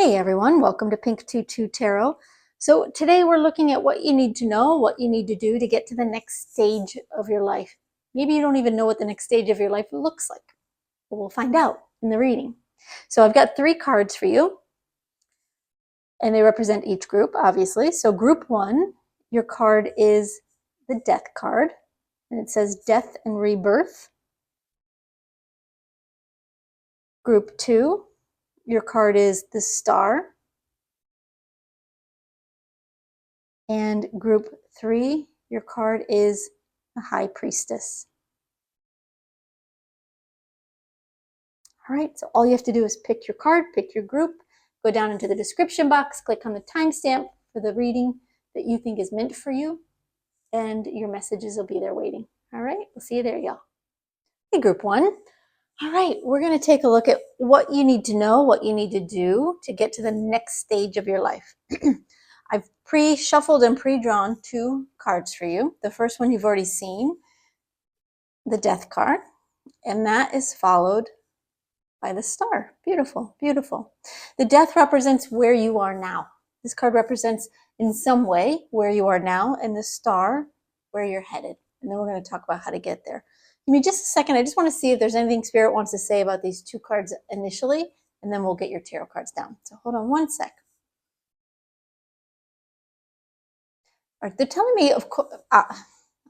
Hey everyone, welcome to Pink Tutu Tarot. So today we're looking at what you need to know, what you need to do to get to the next stage of your life. Maybe you don't even know what the next stage of your life looks like, but we'll find out in the reading. So I've got 3 cards for you, and they represent each group, obviously. So group 1, your card is the Death card, and it says Death and Rebirth. Group 2, your card is the Star. And group 3, your card is the High Priestess. All right, so all you have to do is pick your card, pick your group, go down into the description box, click on the timestamp for the reading that you think is meant for you, and your messages will be there waiting. All right, we'll see you there, y'all. Hey, group 1. All right, we're going to take a look at what you need to know, what you need to do to get to the next stage of your life. I've pre-shuffled and pre-drawn 2 cards for you. The first one you've already seen, the Death card, and that is followed by the Star. Beautiful, beautiful. The Death represents where you are now. This card represents in some way where you are now, and the Star where you're headed. And then we're going to talk about how to get there. Give me just a second. I just want to see if there's anything Spirit wants to say about these 2 cards initially, and then we'll get your tarot cards down. So hold on one sec. All right, they're telling me, of course,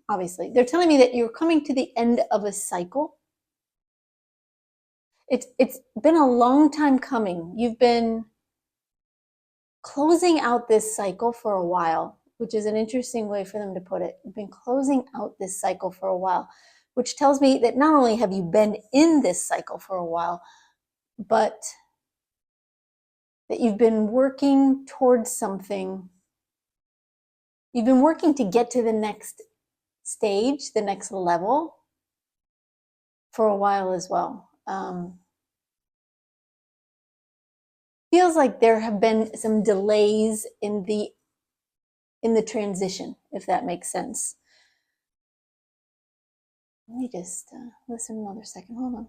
obviously, they're telling me that you're coming to the end of a cycle. It's been a long time coming. You've been closing out this cycle for a while, which is an interesting way for them to put it. You've been closing out this cycle for a while, which tells me that not only have you been in this cycle for a while, but that you've been working towards something. You've been working to get to the next stage, the next level for a while as well. Feels like there have been some delays in the transition, if that makes sense. Let me just listen another second. Hold on.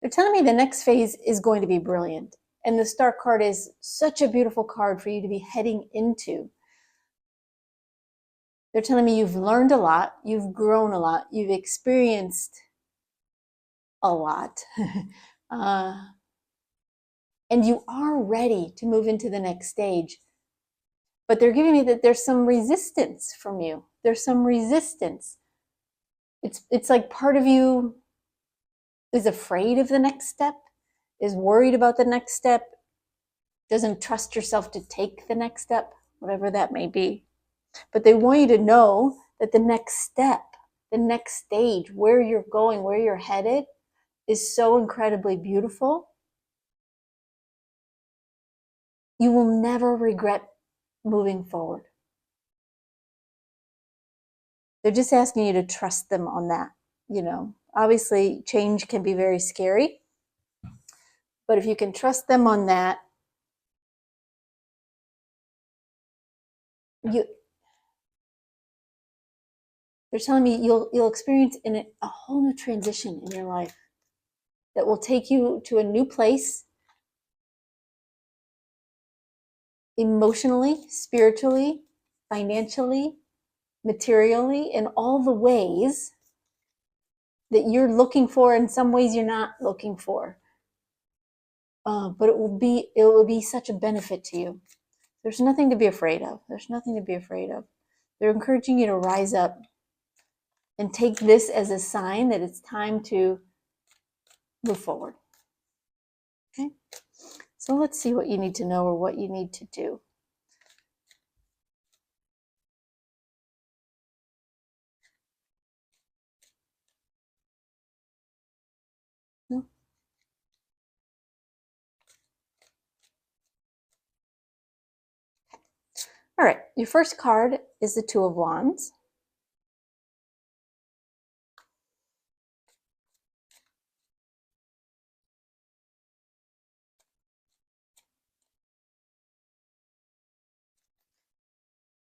They're telling me the next phase is going to be brilliant. And the Star card is such a beautiful card for you to be heading into. They're telling me you've learned a lot, you've grown a lot, you've experienced a lot. And you are ready to move into the next stage. But they're giving me that there's some resistance from you. There's some resistance. It's like part of you is afraid of the next step, is worried about the next step, doesn't trust yourself to take the next step, whatever that may be. But they want you to know that the next step, the next stage, where you're going, where you're headed, is so incredibly beautiful. You will never regret moving forward. They're just asking you to trust them on that. You know, obviously change can be very scary, but if you can trust them on that, they're telling me you'll experience a whole new transition in your life that will take you to a new place emotionally, spiritually, financially, materially, in all the ways that you're looking for. In some ways you're not looking for, but it will be such a benefit to you. There's nothing to be afraid of. There's nothing to be afraid of. They're encouraging you to rise up and take this as a sign that it's time to move forward. Okay? So let's see what you need to know or what you need to do. All right, your first card is the Two of Wands.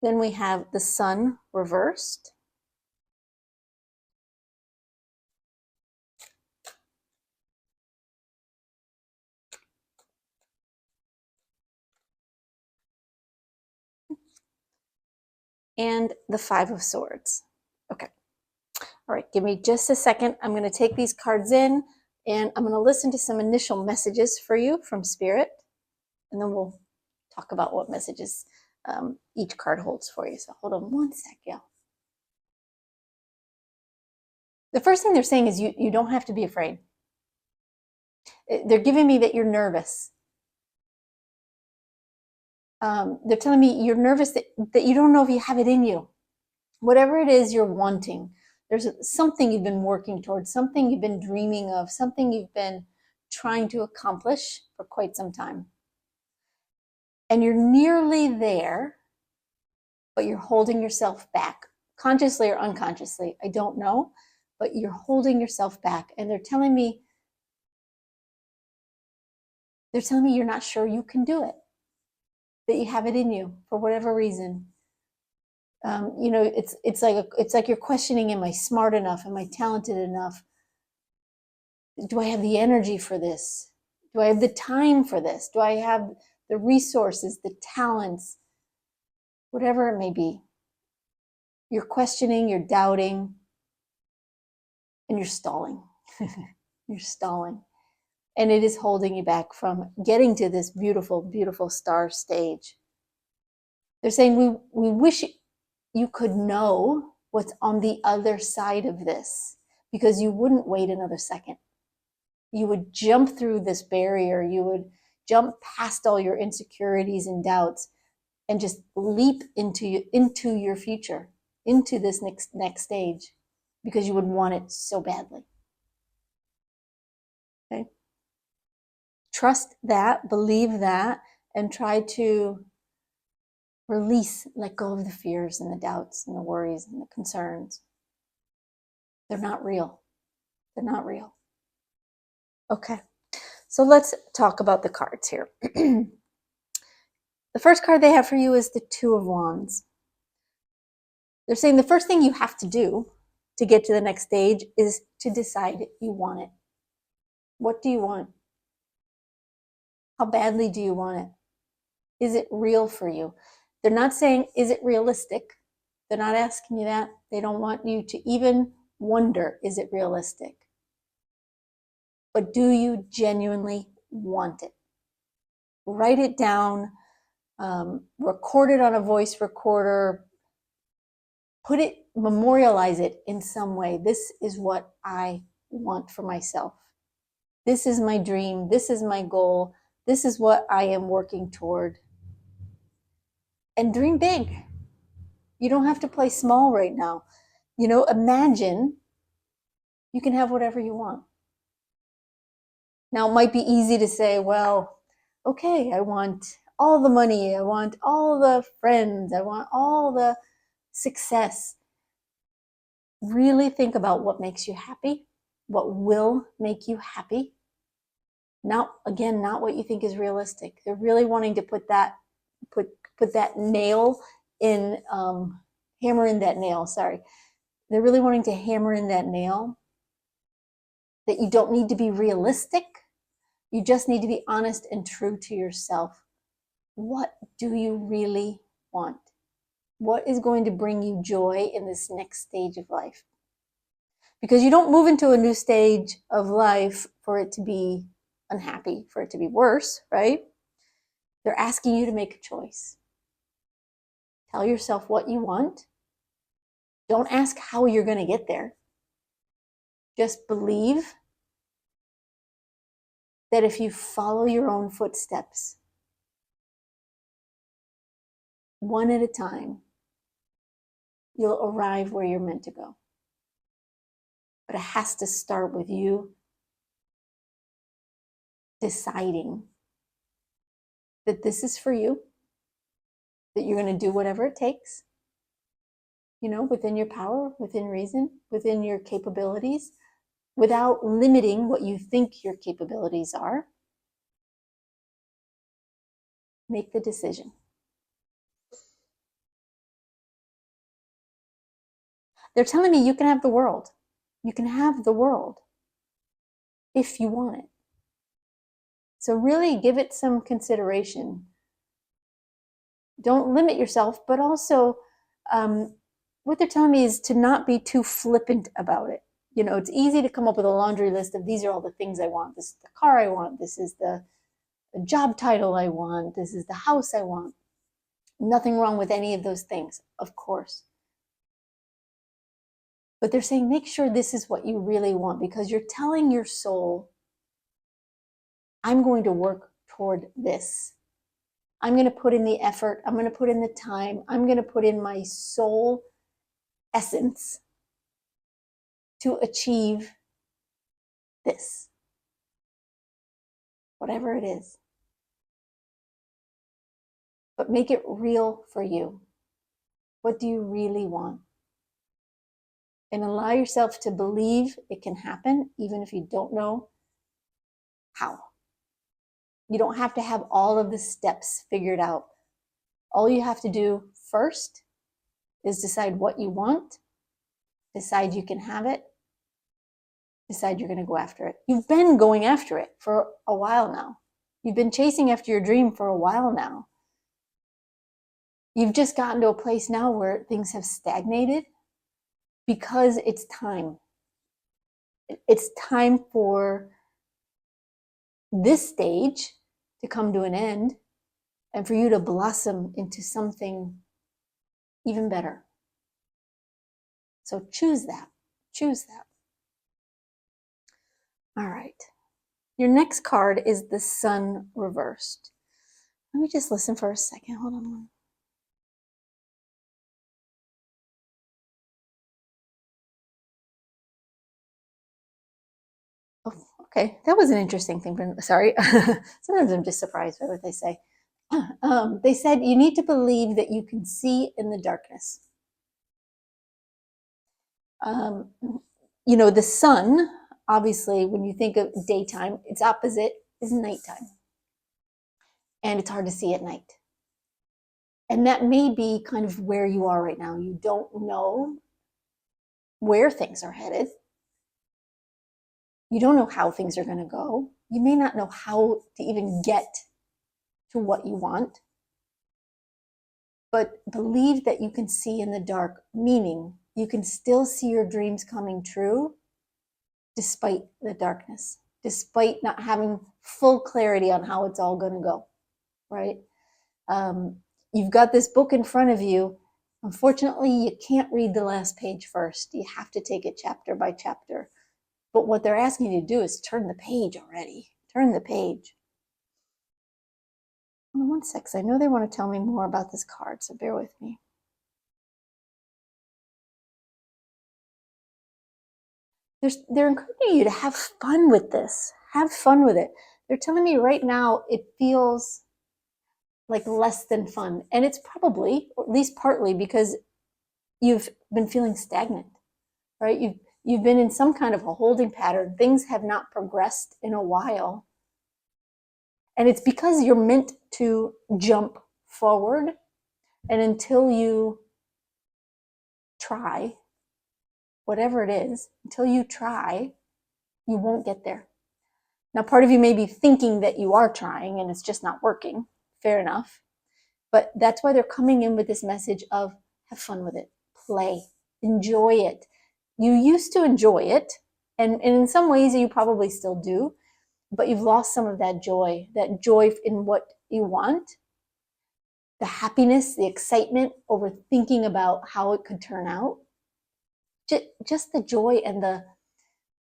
Then we have the Sun reversed. and the Five of Swords. Okay. All right, give me just a second. I'm going to take these cards in and I'm going to listen to some initial messages for you from Spirit, and then we'll talk about what messages each card holds for you. So hold on one sec, y'all. The first thing they're saying is you don't have to be afraid. They're giving me that you're nervous. They're telling me you're nervous that you don't know if you have it in you. Whatever it is you're wanting, there's something you've been working towards, something you've been dreaming of, something you've been trying to accomplish for quite some time. And you're nearly there, but you're holding yourself back, consciously or unconsciously. I don't know, but you're holding yourself back. And they're telling me you're not sure you can do it, that you have it in you for whatever reason. It's like you're questioning, am I smart enough? Am I talented enough? Do I have the energy for this? Do I have the time for this? Do I have the resources, the talents, whatever it may be? You're questioning, you're doubting, and you're stalling. You're stalling. And it is holding you back from getting to this beautiful, beautiful star stage. They're saying we wish you could know what's on the other side of this, because you wouldn't wait another second. You would jump through this barrier. You would jump past all your insecurities and doubts and just leap into your future, into this next stage, because you would want it so badly. Okay? Trust that, believe that, and try to release, let go of the fears and the doubts and the worries and the concerns. They're not real. They're not real. Okay, so let's talk about the cards here. The first card they have for you is the Two of Wands. They're saying the first thing you have to do to get to the next stage is to decide you want it. What do you want? How badly do you want it? Is it real for you? They're not saying, is it realistic? They're not asking you that. They don't want you to even wonder, is it realistic? But do you genuinely want it? Write it down, record it on a voice recorder, memorialize it in some way. This is what I want for myself. This is my dream. This is my goal. This is what I am working toward. And dream big. You don't have to play small right now. Imagine you can have whatever you want. Now, it might be easy to say, well, okay, I want all the money. I want all the friends. I want all the success. Really think about what makes you happy, what will make you happy. Not what you think is realistic. They're really wanting to put that nail in, hammer in that nail, sorry. They're really wanting to hammer in that nail that you don't need to be realistic. You just need to be honest and true to yourself. What do you really want? What is going to bring you joy in this next stage of life? Because you don't move into a new stage of life for it to be unhappy, for it to be worse, right? They're asking you to make a choice. Tell yourself what you want. Don't ask how you're going to get there. Just believe that if you follow your own footsteps, one at a time, you'll arrive where you're meant to go. But it has to start with you deciding that this is for you, that you're going to do whatever it takes, within your power, within reason, within your capabilities, without limiting what you think your capabilities are. Make the decision. They're telling me you can have the world. You can have the world if you want it. So really give it some consideration. Don't limit yourself, but also What they're telling me is to not be too flippant about it. You know, it's easy to come up with a laundry list of these are all the things I want. This is the car I want. This is the job title I want. This is the house I want. Nothing wrong with any of those things, of course. But they're saying make sure this is what you really want, because you're telling your soul, I'm going to work toward this. I'm going to put in the effort. I'm going to put in the time. I'm going to put in my soul essence to achieve this, whatever it is. But make it real for you. What do you really want? And allow yourself to believe it can happen, even if you don't know how. You don't have to have all of the steps figured out. All you have to do first is decide what you want, decide you can have it, decide you're going to go after it. You've been going after it for a while now. You've been chasing after your dream for a while now. You've just gotten to a place now where things have stagnated because it's time. It's time for this stage to come to an end and for you to blossom into something even better. So choose that. Choose that. All right. Your next card is the Sun reversed. Let me just listen for a second. Hold on. Oh, okay. That was an interesting thing. Sorry. Sometimes I'm just surprised by what they say. They said you need to believe that you can see in the darkness. You know, the sun, obviously, when you think of daytime, its opposite is nighttime. And it's hard to see at night. And that may be kind of where you are right now. You don't know where things are headed. You don't know how things are going to go. You may not know how to even get to what you want. But believe that you can see in the dark, meaning you can still see your dreams coming true despite the darkness, despite not having full clarity on how it's all going to go, right? You've got this book in front of you. Unfortunately, you can't read the last page first. You have to take it chapter by chapter. But what they're asking you to do is turn the page already. Turn the page. Hold on one sec. I know they want to tell me more about this card, so bear with me. They're encouraging you to have fun with this. Have fun with it. They're telling me right now it feels like less than fun. And it's probably, or at least partly, because you've been feeling stagnant, right? You've been in some kind of a holding pattern. Things have not progressed in a while. And it's because you're meant to jump forward. And until you try, whatever it is, until you try, you won't get there. Now, part of you may be thinking that you are trying and it's just not working. Fair enough. But that's why they're coming in with this message of have fun with it, play, enjoy it. You used to enjoy it, and in some ways you probably still do, but you've lost some of that joy in what you want, the happiness, the excitement over thinking about how it could turn out, just the joy and the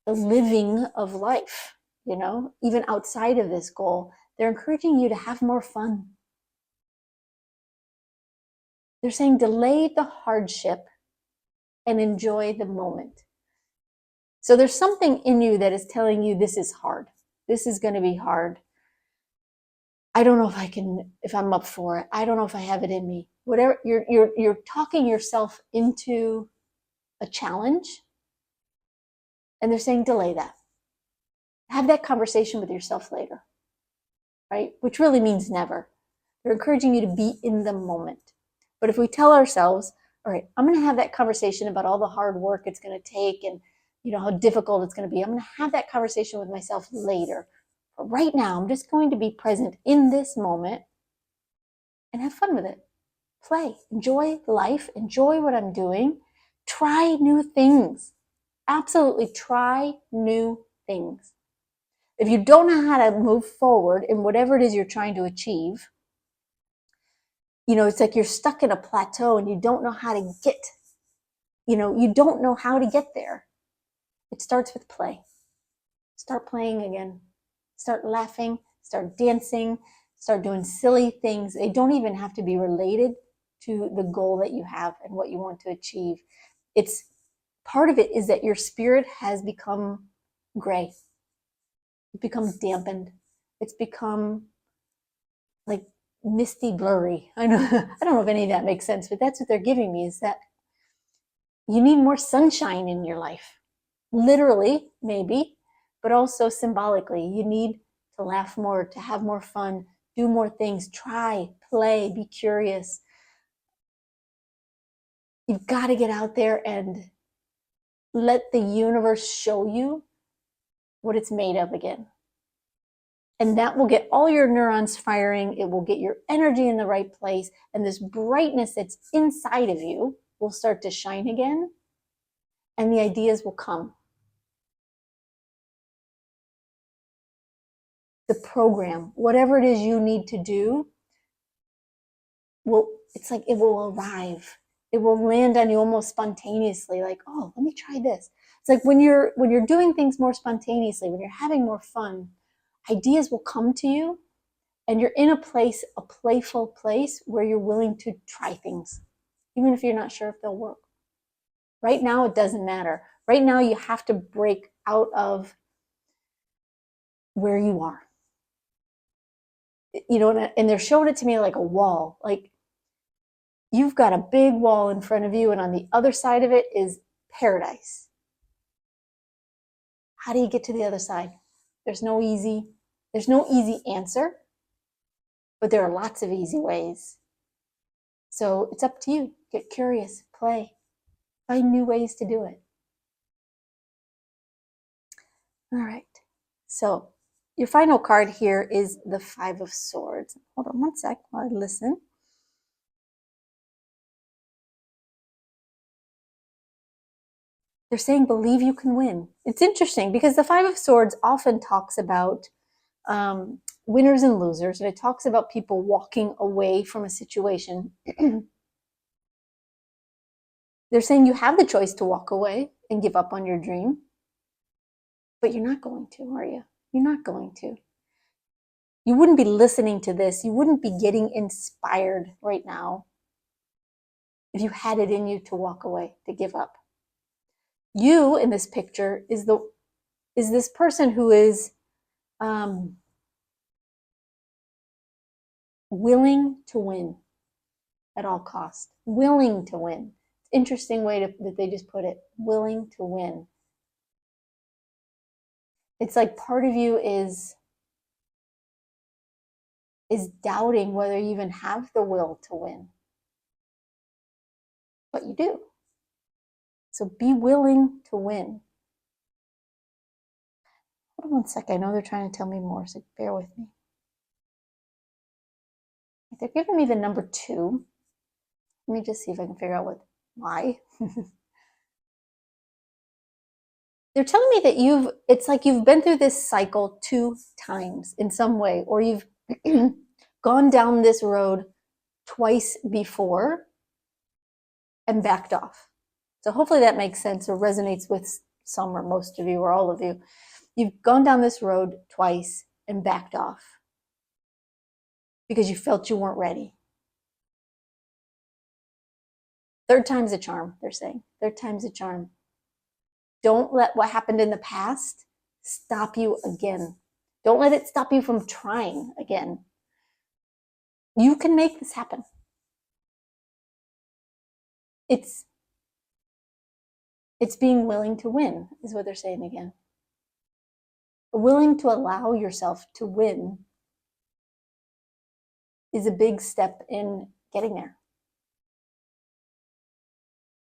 living of life, you know, even outside of this goal. They're encouraging you to have more fun. They're saying delay the hardship and enjoy the moment. So there's something in you that is telling you this is hard. This is going to be hard. I don't know if I'm up for it. I don't know if I have it in me. Whatever, you're talking yourself into a challenge, and they're saying delay that. Have that conversation with yourself later, right? Which really means never. They're encouraging you to be in the moment. But if we tell ourselves, all right, I'm going to have that conversation about all the hard work it's going to take and you know how difficult it's going to be. I'm going to have that conversation with myself later. But right now, I'm just going to be present in this moment and have fun with it. play, enjoy life, enjoy what I'm doing, try new things. Absolutely try new things. If you don't know how to move forward in whatever it is you're trying to achieve, it's like you're stuck in a plateau and you don't know how to get, you don't know how to get there. It starts with play. Start playing again. Start laughing, start dancing, start doing silly things. They don't even have to be related to the goal that you have and what you want to achieve. It's part of it is that your spirit has become gray. It's become dampened. It's become like misty, blurry. I don't know if any of that makes sense, but that's what they're giving me, is that you need more sunshine in your life. Literally, maybe, but also symbolically. You need to laugh more, to have more fun, do more things, try, play, be curious. You've got to get out there and let the universe show you what it's made of again. And that will get all your neurons firing. It will get your energy in the right place. And this brightness that's inside of you will start to shine again. And the ideas will come. The program, whatever it is you need to do, it's like it will arrive. It will land on you almost spontaneously, like, oh, let me try this. It's like when you're doing things more spontaneously, when you're having more fun, ideas will come to you, and you're in a playful place where you're willing to try things, even if you're not sure if they'll work. Right now, it doesn't matter. Right now, you have to break out of where you are. And they're showing it to me like a wall. Like, you've got a big wall in front of you, and on the other side of it is paradise. How do you get to the other side? There's no easy answer, but there are lots of easy ways. So it's up to you. Get curious, play, find new ways to do it. All right. So your final card here is the Five of Swords. Hold on one sec while I listen. They're saying, believe you can win. It's interesting because the Five of Swords often talks about winners and losers, and it talks about people walking away from a situation. They're saying you have the choice to walk away and give up on your dream, but you're not going to, are you? You're not going to. You wouldn't be listening to this. You wouldn't be getting inspired right now if you had it in you to walk away, to give up. You in this picture is this person who is willing to win at all costs. Willing to win. Interesting way that they just put it. Willing to win. It's like part of you is doubting whether you even have the will to win. But you do. So be willing to win. Hold on one sec. I know they're trying to tell me more, so bear with me. They're giving me the number 2. Let me just see if I can figure out why. They're telling me that it's like you've been through this cycle 2 times in some way, or you've gone down this road twice before and backed off. So hopefully that makes sense or resonates with some or most of you or all of you. You've gone down this road twice and backed off because you felt you weren't ready. 3rd time's a charm, they're saying. 3rd time's a charm. Don't let what happened in the past stop you again. Don't let it stop you from trying again. You can make this happen. It's being willing to win, is what they're saying again. Willing to allow yourself to win is a big step in getting there.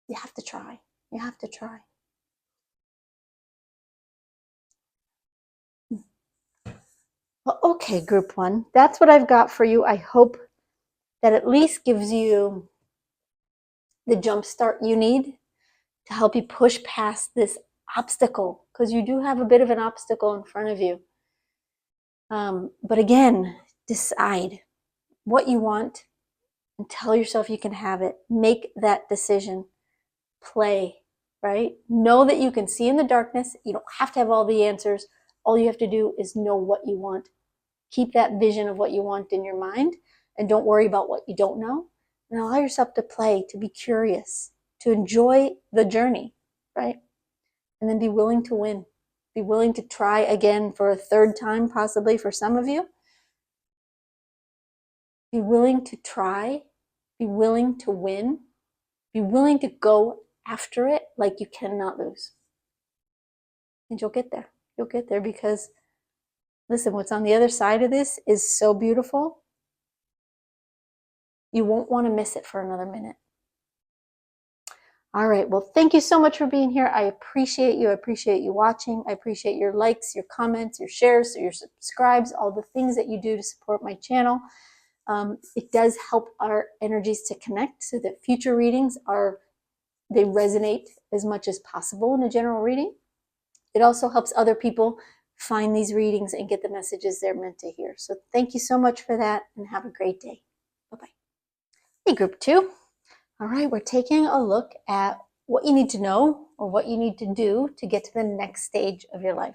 You have to try. You have to try. Well, okay, group 1, that's what I've got for you. I hope that at least gives you the jump start you need to help you push past this obstacle, because you do have a bit of an obstacle in front of you. But again, decide what you want and tell yourself you can have it. Make that decision. Play, right? Know that you can see in the darkness. You don't have to have all the answers. All you have to do is know what you want. Keep that vision of what you want in your mind, and don't worry about what you don't know. And allow yourself to play, to be curious, to enjoy the journey, right? And then be willing to win. Be willing to try again for a third time, possibly for some of you. Be willing to try. Be willing to win. Be willing to go after it like you cannot lose. And you'll get there. You'll get there, because, listen, what's on the other side of this is so beautiful. You won't want to miss it for another minute. All right. Well, thank you so much for being here. I appreciate you. I appreciate you watching. I appreciate your likes, your comments, your shares, your subscribes, all the things that you do to support my channel. It does help our energies to connect so that future readings they resonate as much as possible in a general reading. It also helps other people find these readings and get the messages they're meant to hear. So thank you so much for that, and have a great day. Bye-bye. Hey, group 2. All right, we're taking a look at what you need to know or what you need to do to get to the next stage of your life.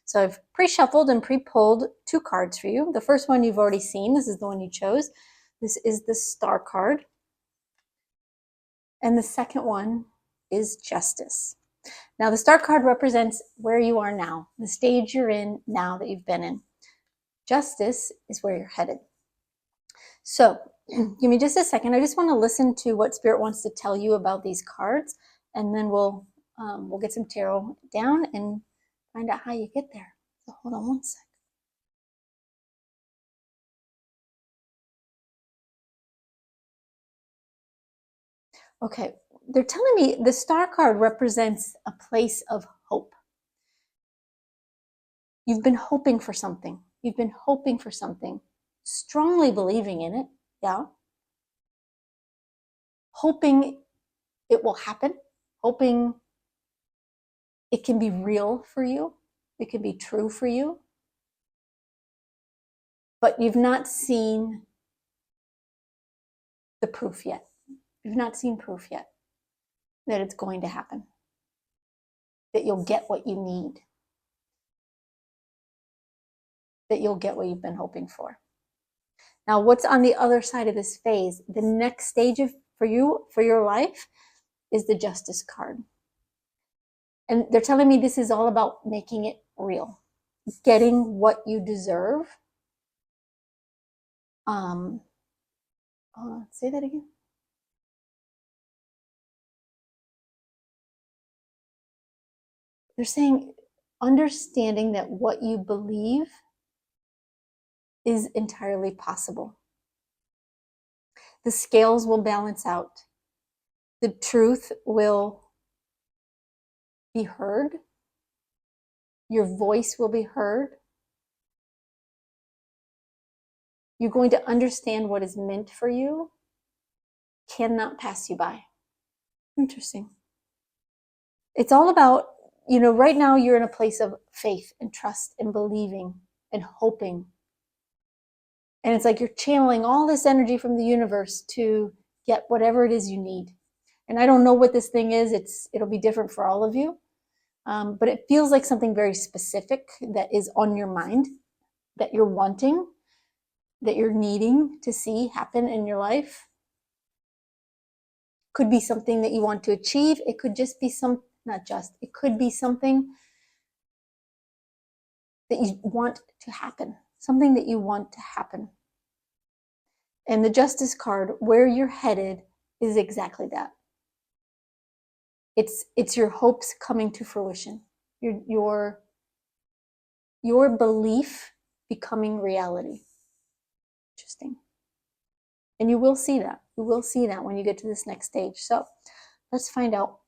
So I've pre-shuffled and pre-pulled 2 cards for you. The first one you've already seen. This is the one you chose. This is the Star card. And the second one is Justice. Now, the Star card represents where you are now, the stage you're in now that you've been in. Justice is where you're headed. So give me just a second. I just want to listen to what Spirit wants to tell you about these cards, and then we'll get some tarot down and find out how you get there. So hold on one sec. Okay, they're telling me the Star card represents a place of hope. You've been hoping for something. You've been hoping for something, strongly believing in it, yeah. Hoping it will happen, hoping it can be real for you, it can be true for you. But you've not seen the proof yet. You've not seen proof yet that it's going to happen, that you'll get what you need, that you'll get what you've been hoping for. Now, what's on the other side of this phase? The next stage for you, for your life, is the Justice card. And they're telling me this is all about making it real, getting what you deserve. Say that again. They're saying understanding that what you believe is entirely possible. The scales will balance out. The truth will be heard. Your voice will be heard. You're going to understand what is meant for you cannot pass you by. Interesting. It's all about, right now you're in a place of faith and trust and believing and hoping. And it's like you're channeling all this energy from the universe to get whatever it is you need. And I don't know what this thing is. It'll be different for all of you. But it feels like something very specific that is on your mind, that you're wanting, that you're needing to see happen in your life. Could be something that you want to achieve. It could just be it could be something that you want to happen, something that you want to happen. And the Justice card, where you're headed, is exactly that. It's your hopes coming to fruition. Your belief becoming reality. Interesting. And you will see that. You will see that when you get to this next stage. So let's find out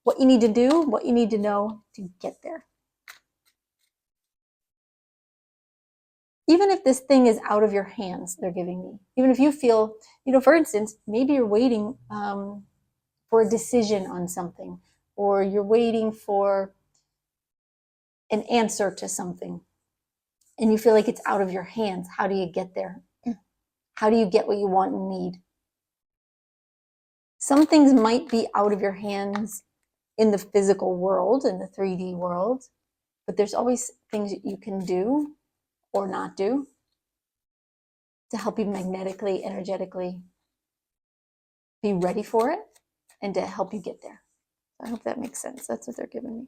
what you need to do, what you need to know to get there. even if this thing is out of your hands, they're giving me, even if you feel, for instance, maybe you're waiting for a decision on something, or you're waiting for an answer to something, and you feel like it's out of your hands. How do you get there? How do you get what you want and need? Some things might be out of your hands in the physical world, in the 3D world, but there's always things that you can do or not do to help you magnetically, energetically be ready for it and to help you get there. I hope that makes sense. That's what they're giving me.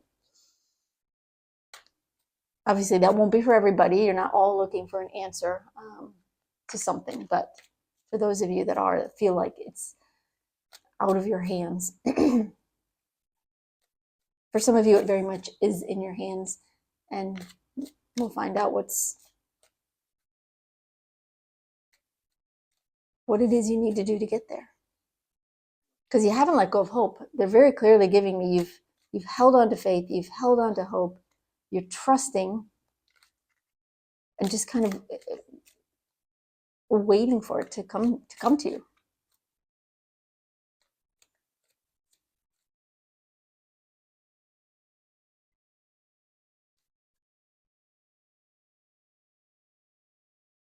Obviously, that won't be for everybody. You're not all looking for an answer to something, but for those of you that feel like it's out of your hands. For some of you, it very much is in your hands, and we'll find out what it is you need to do to get there. Because you haven't let go of hope. They're very clearly giving me you've held on to faith, you've held on to hope, you're trusting, and just kind of waiting for it to come to you.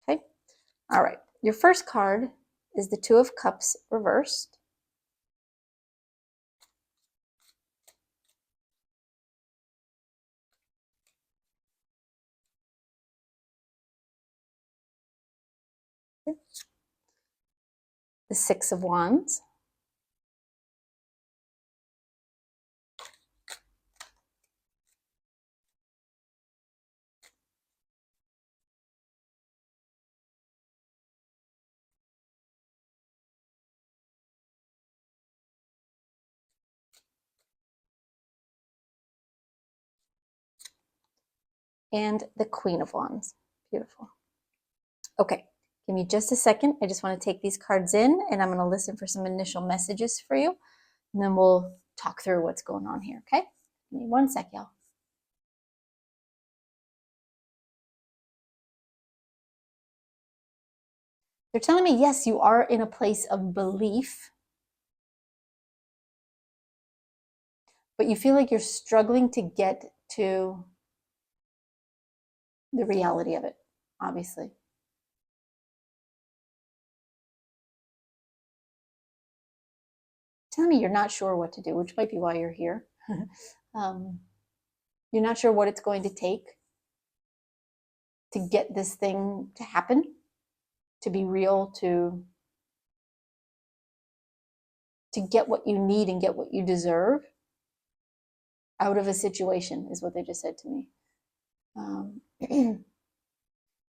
Okay. All right. Your first card is the Two of Cups reversed. The Six of Wands. And the Queen of Wands. Beautiful. Okay, give me just a second. I just want to take these cards in, and I'm going to listen for some initial messages for you, and then we'll talk through what's going on here, okay? Give me 1 sec, y'all. They're telling me, yes, you are in a place of belief, but you feel like you're struggling to get to the reality of it, obviously. Telling me you're not sure what to do, which might be why you're here. You're not sure what it's going to take to get this thing to happen, to be real, to get what you need and get what you deserve out of a situation, is what they just said to me.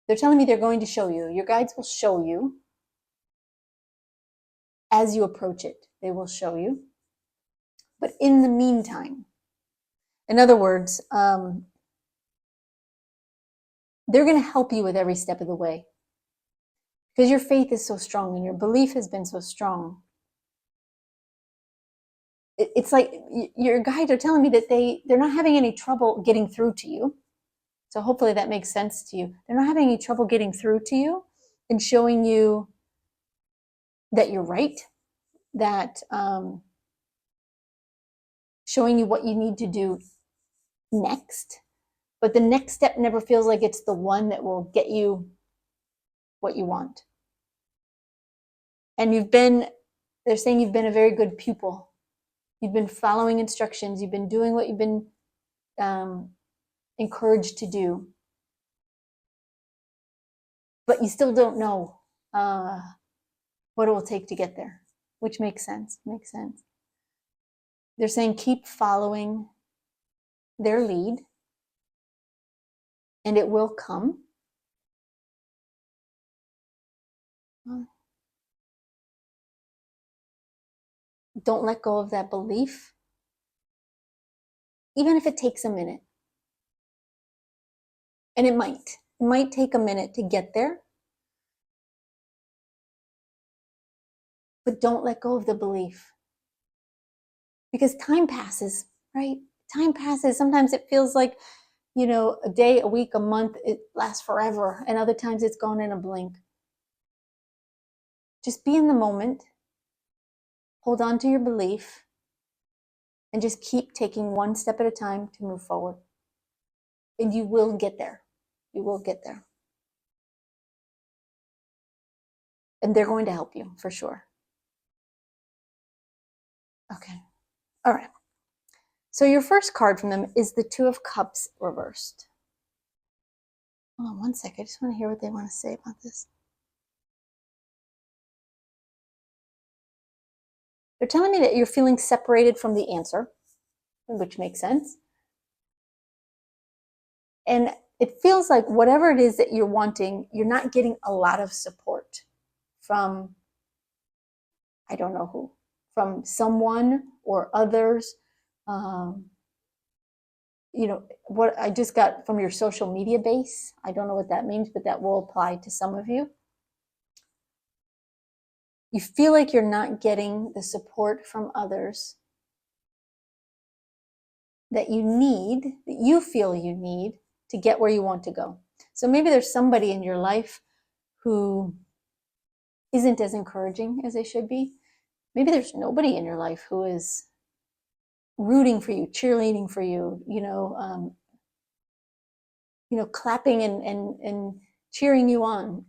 They're telling me they're going to show you. Your guides will show you as you approach it. They will show you. But in the meantime, in other words, they're going to help you with every step of the way because your faith is so strong and your belief has been so strong. It's like your guides are telling me that they're not having any trouble getting through to you. So hopefully that makes sense to you. They're not having any trouble getting through to you and showing you that you're right, that showing you what you need to do next. But the next step never feels like it's the one that will get you what you want. And they're saying you've been a very good pupil. You've been following instructions. You've been doing what you've been encouraged to do. But you still don't know what it will take to get there, which makes sense. They're saying keep following their lead, and it will come. Don't let go of that belief, even if it takes a minute. And it might take a minute to get there. But don't let go of the belief. Because time passes, right? Time passes. Sometimes it feels like you know, a day, a week, a month, it lasts forever. And other times it's gone in a blink. Just be in the moment, hold on to your belief, and just keep taking one step at a time to move forward. And you will get there. You will get there. And they're going to help you for sure. Okay. All right. So your first card from them is the Two of Cups reversed. Hold on one second. I just want to hear what they want to say about this. They're telling me that you're feeling separated from the answer, which makes sense. And it feels like whatever it is that you're wanting, you're not getting a lot of support from, I don't know who, from someone or others. You know, what I just got from your social media base, I don't know what that means, but that will apply to some of you. You feel like you're not getting the support from others that you need, that you feel you need to get where you want to go. So maybe there's somebody in your life who isn't as encouraging as they should be. Maybe there's nobody in your life who is rooting for you, cheerleading for you, clapping and cheering you on.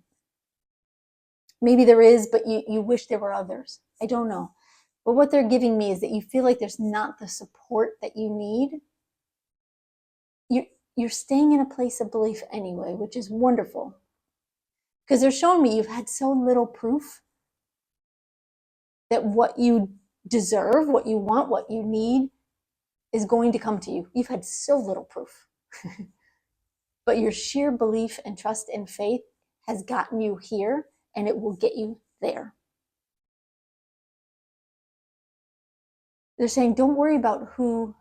Maybe there is, but you wish there were others. I don't know. But what they're giving me is that you feel like there's not the support that you need. You're staying in a place of belief anyway, which is wonderful. Because they're showing me you've had so little proof that what you deserve, what you want, what you need is going to come to you. You've had so little proof. But your sheer belief and trust and faith has gotten you here, and it will get you there. They're saying, don't worry about who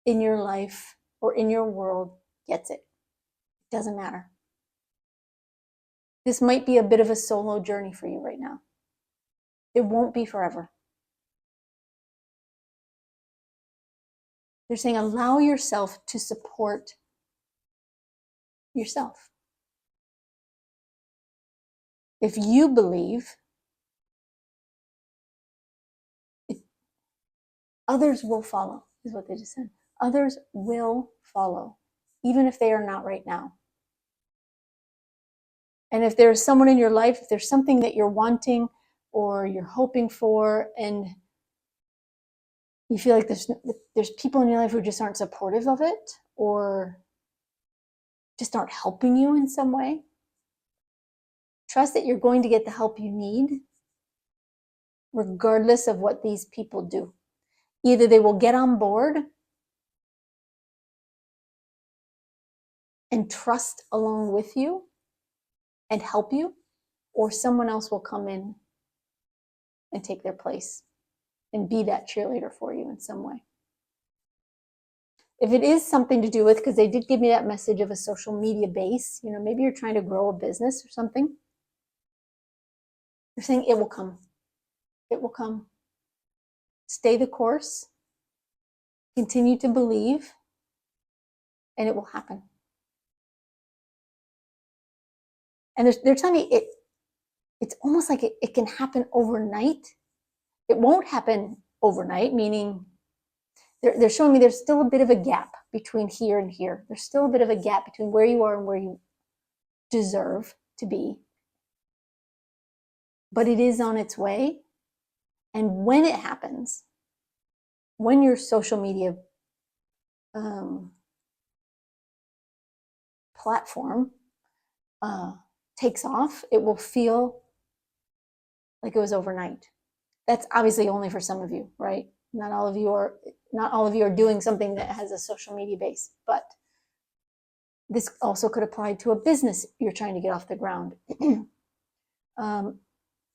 in your life or in your world gets it. It doesn't matter. This might be a bit of a solo journey for you right now. It won't be forever. They're saying, allow yourself to support yourself. If you believe, others will follow, is what they just said. Others will follow, even if they are not right now. And if there's someone in your life, if there's something that you're wanting or you're hoping for, and you feel like there's people in your life who just aren't supportive of it or just aren't helping you in some way, trust that you're going to get the help you need regardless of what these people do. Either they will get on board and trust along with you and help you, or someone else will come in and take their place and be that cheerleader for you in some way. If it is something to do with, because they did give me that message of a social media base, maybe you're trying to grow a business or something. They're saying it will come. It will come. Stay the course. Continue to believe, and it will happen. And they're telling me it's almost like it can happen overnight. It won't happen overnight, meaning they're showing me there's still a bit of a gap between here and here. There's still a bit of a gap between where you are and where you deserve to be. But it is on its way. And when it happens, when your social media platform takes off, it will feel like it was overnight. That's obviously only for some of you, right? Not all of you are doing something that has a social media base, but this also could apply to a business you're trying to get off the ground.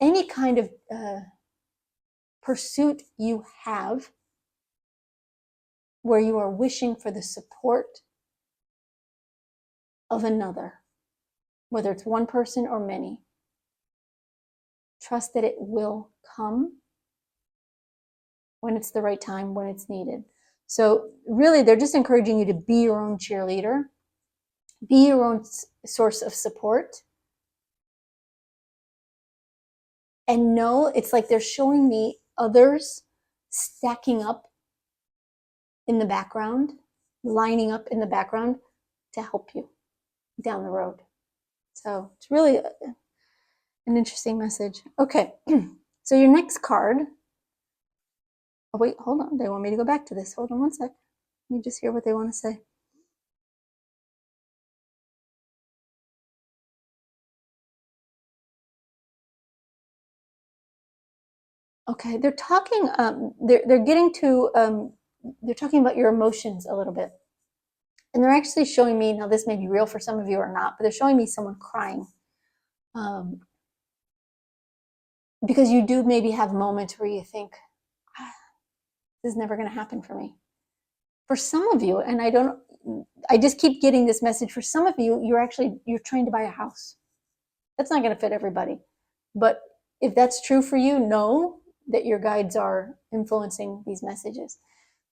Any kind of pursuit you have where you are wishing for the support of another, whether it's one person or many, trust that it will come when it's the right time, when it's needed. So really, they're just encouraging you to be your own cheerleader, be your own source of support. And know, it's like they're showing me others stacking up in the background, lining up in the background to help you down the road. So it's really an interesting message. Okay, so your next card. Oh, wait, hold on. They want me to go back to this. Hold on one sec. Let me just hear what they want to say. Okay, they're talking. They're getting to. They're talking about your emotions a little bit, and they're actually showing me. Now, this may be real for some of you or not, but they're showing me someone crying. Because you do maybe have moments where you think, this is never going to happen for me. For some of you, and I just keep getting this message. For some of you, you're trying to buy a house. That's not going to fit everybody. But if that's true for you, know that your guides are influencing these messages.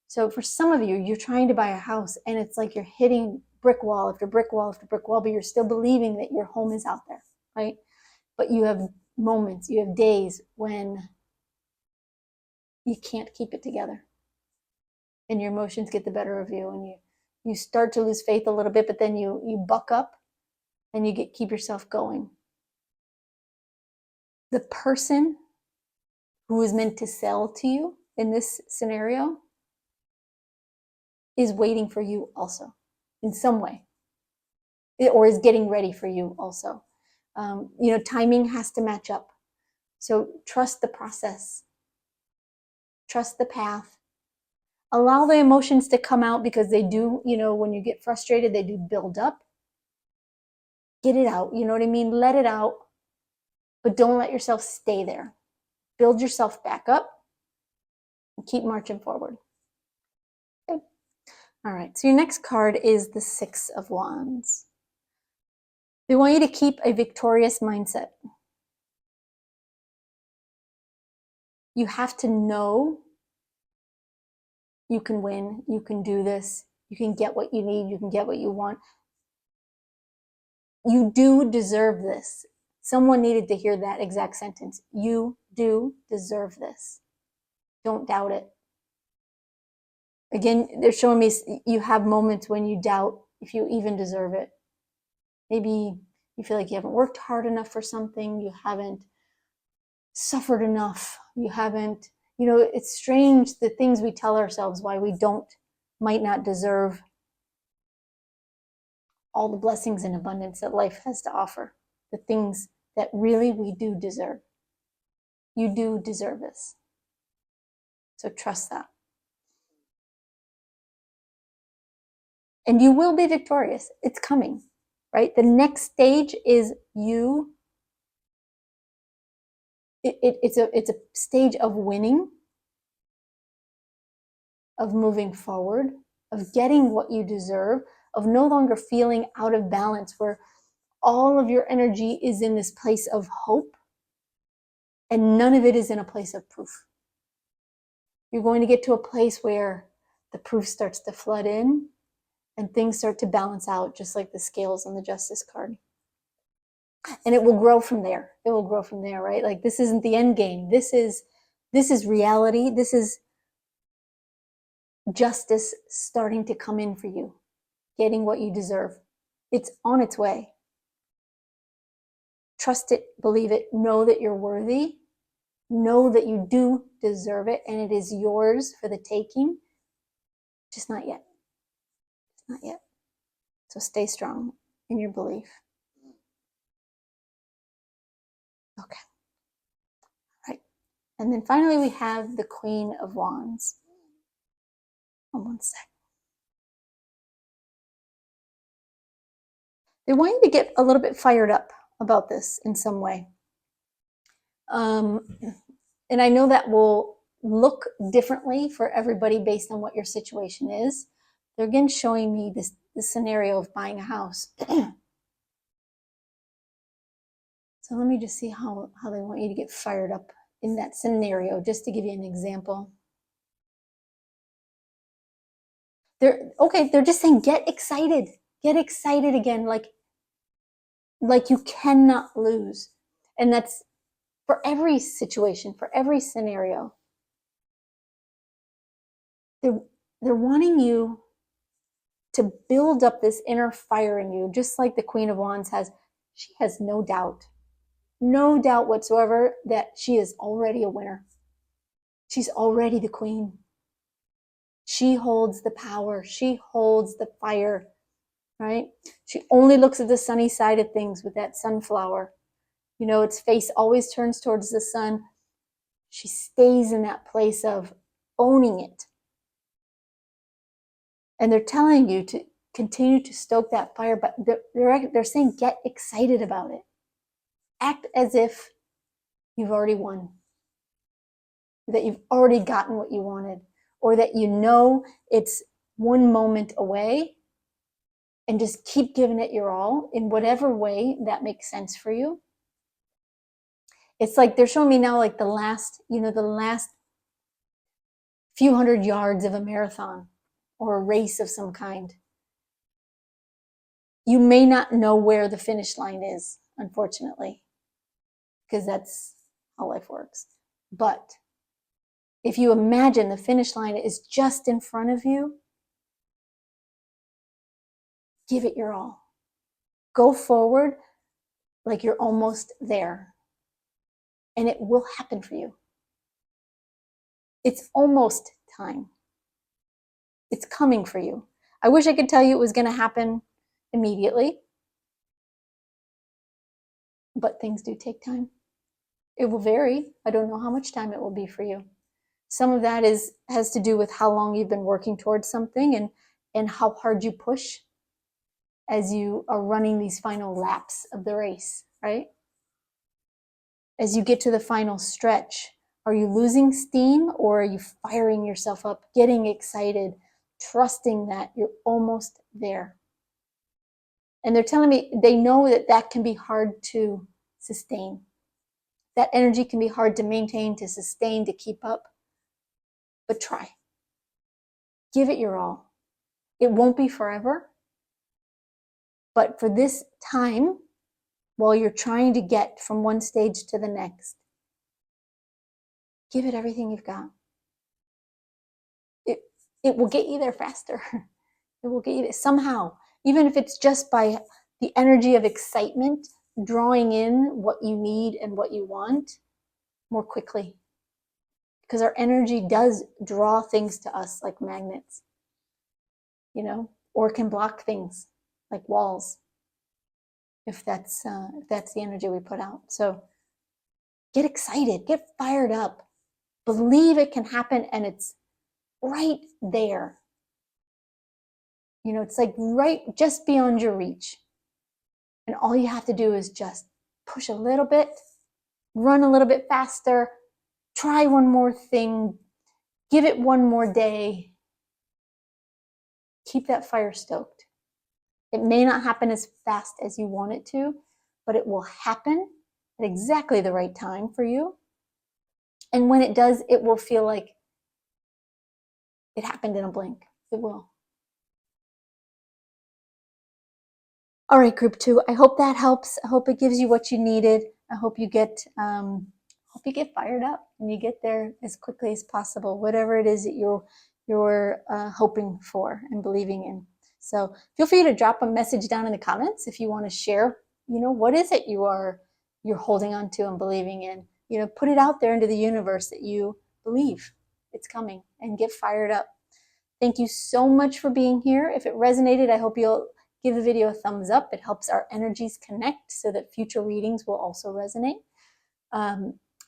So for some of you, you're trying to buy a house and it's like you're hitting brick wall after brick wall after brick wall, but you're still believing that your home is out there, right? But you have moments, you have days when you can't keep it together and your emotions get the better of you, and you start to lose faith a little bit, but then you buck up and you keep yourself going. The person who is meant to sell to you in this scenario is waiting for you also in some way, or is getting ready for you also. Timing has to match up. So trust the process, trust the path. Allow the emotions to come out, because they do, when you get frustrated, they do build up. Get it out, you know what I mean? Let it out, but don't let yourself stay there. Build yourself back up and keep marching forward. Okay. All right, so your next card is the Six of Wands. They want you to keep a victorious mindset. You have to know you can win, you can do this, you can get what you need, you can get what you want. You do deserve this. Someone needed to hear that exact sentence. You do deserve this. Don't doubt it. Again, they're showing me you have moments when you doubt if you even deserve it. Maybe you feel like you haven't worked hard enough for something, you haven't suffered enough, you haven't, it's strange the things we tell ourselves why we might not deserve all the blessings and abundance that life has to offer, the things that really we do deserve. You do deserve this. So trust that. And you will be victorious. It's coming, right? The next stage is you. It's a stage of winning, of moving forward, of getting what you deserve, of no longer feeling out of balance, where all of your energy is in this place of hope and none of it is in a place of proof. You're going to get to a place where the proof starts to flood in and things start to balance out, just like the scales on the Justice card. And it will grow from there. It will grow from there, right? Like, this isn't the end game. This is reality. This is justice starting to come in for you, getting what you deserve. It's on its way. Trust it, believe it, know that you're worthy, know that you do deserve it, and it is yours for the taking, just not yet. Not yet. So stay strong in your belief. Okay. Right. And then finally we have the Queen of Wands. One sec. They want you to get a little bit fired up about this in some way. And I know that will look differently for everybody based on what your situation is. They're again showing me this scenario of buying a house. So let me just see how they want you to get fired up in that scenario, just to give you an example. They're just saying, get excited. Get excited again, like you cannot lose. And that's for every situation, for every scenario. They're wanting you to build up this inner fire in you, just like the Queen of Wands has. She has no doubt whatsoever that she is already a winner. She's already the queen. She holds the power. She holds the fire, right? She only looks at the sunny side of things with that sunflower. You know, its face always turns towards the sun. She stays in that place of owning it. And they're telling you to continue to stoke that fire, but they're saying get excited about it. Act as if you've already won, that you've already gotten what you wanted, or that you know it's one moment away, and just keep giving it your all in whatever way that makes sense for you. It's like they're showing me now, like the last few hundred yards of a marathon or a race of some kind. You may not know where the finish line is, unfortunately, because that's how life works. But if you imagine the finish line is just in front of you, give it your all. Go forward like you're almost there. And it will happen for you. It's almost time. It's coming for you. I wish I could tell you it was going to happen immediately, but things do take time. It will vary. I don't know how much time it will be for you. Some of that has to do with how long you've been working towards something and how hard you push as you are running these final laps of the race, right? As you get to the final stretch, are you losing steam, or are you firing yourself up, getting excited, trusting that you're almost there? And they're telling me they know that can be hard to sustain. That energy can be hard to maintain, to sustain, to keep up. But try. Give it your all. It won't be forever. But for this time, while you're trying to get from one stage to the next, give it everything you've got. It will get you there faster. It will get you there somehow, even if it's just by the energy of excitement, drawing in what you need and what you want more quickly. Because our energy does draw things to us like magnets, you know, or can block things like walls if that's the energy we put out. So get excited, get fired up, believe it can happen, and it's right there. You know, it's like right just beyond your reach. And all you have to do is just push a little bit, run a little bit faster, try one more thing, give it one more day. Keep that fire stoked. It may not happen as fast as you want it to, but it will happen at exactly the right time for you. And when it does, it will feel like it happened in a blink. It will. All right, group 2, I hope that helps. I hope it gives you what you needed. I hope you get fired up and you get there as quickly as possible, whatever it is that you're hoping for and believing in. So feel free to drop a message down in the comments if you want to share, you know, what is it you're holding on to and believing in. You know, put it out there into the universe that you believe it's coming, and get fired up. Thank you so much for being here. If it resonated, I hope you'll give the video a thumbs up. It helps our energies connect so that future readings will also resonate.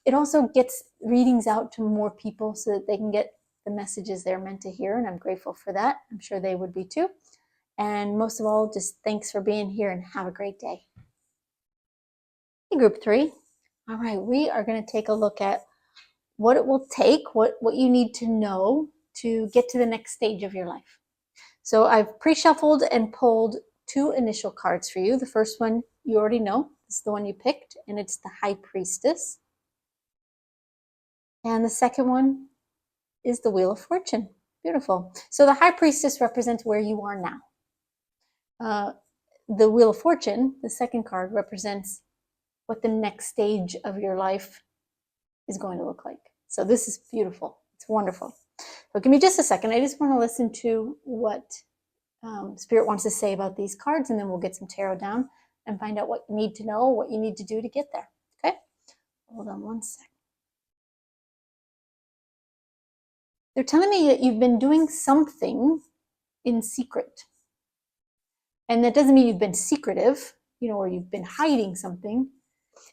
It also gets readings out to more people so that they can get the messages they're meant to hear, and I'm grateful for that. I'm sure they would be too. And most of all, just thanks for being here, and have a great day. Hey, group 3. All right, we are going to take a look at what it will take, what you need to know to get to the next stage of your life. So I've pre-shuffled and pulled 2 initial cards for you. The first one you already know. It's the one you picked, and it's the High Priestess. And the second one is the Wheel of Fortune. Beautiful. So the High Priestess represents where you are now. The Wheel of Fortune, the second card, represents what the next stage of your life is going to look like. So this is beautiful. It's wonderful. So give me just a second. I just want to listen to what Spirit wants to say about these cards, and then we'll get some tarot down and find out what you need to know, what you need to do to get there. Okay? Hold on one second. They're telling me that you've been doing something in secret. And that doesn't mean you've been secretive, or you've been hiding something.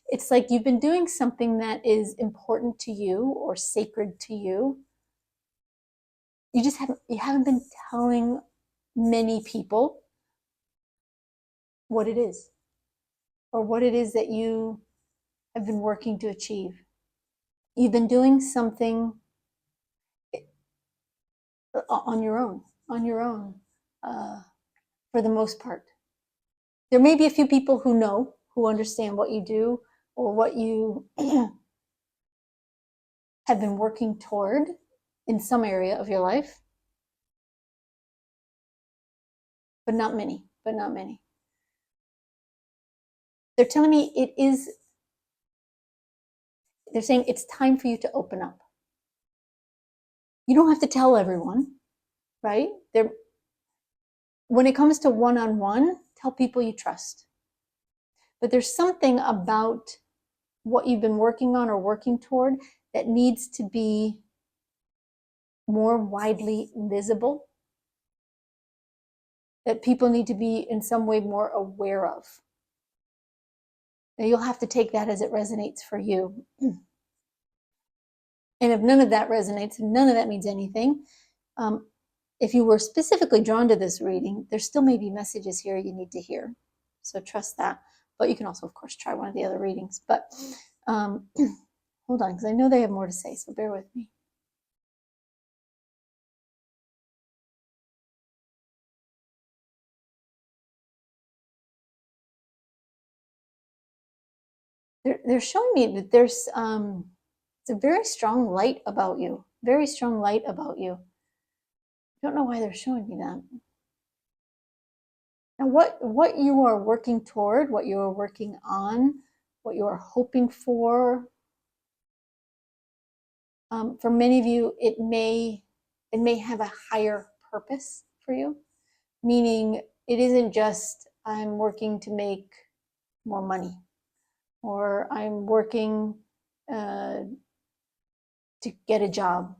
It's like you've been doing something that is important to you or sacred to you. You haven't been telling many people what it is, or what it is that you have been working to achieve. You've been doing something on your own, for the most part. There may be a few people who understand what you do or what you have been working toward in some area of your life, but not many. They're telling me they're saying it's time for you to open up. You don't have to tell everyone, right? When it comes to one-on-one, tell people you trust. But there's something about what you've been working on or working toward that needs to be more widely visible, that people need to be in some way more aware of. Now you'll have to take that as it resonates for you. And if none of that resonates, and none of that means anything, if you were specifically drawn to this reading, there still may be messages here you need to hear. So trust that. But you can also, of course, try one of the other readings. But hold on, because I know they have more to say, so bear with me. They're showing me that there's it's a very strong light about you. Very strong light about you. I don't know why they're showing me that. Now, what you are working toward, what you are working on, what you are hoping for many of you, it may have a higher purpose for you, meaning it isn't just I'm working to make more money, or I'm working to get a job.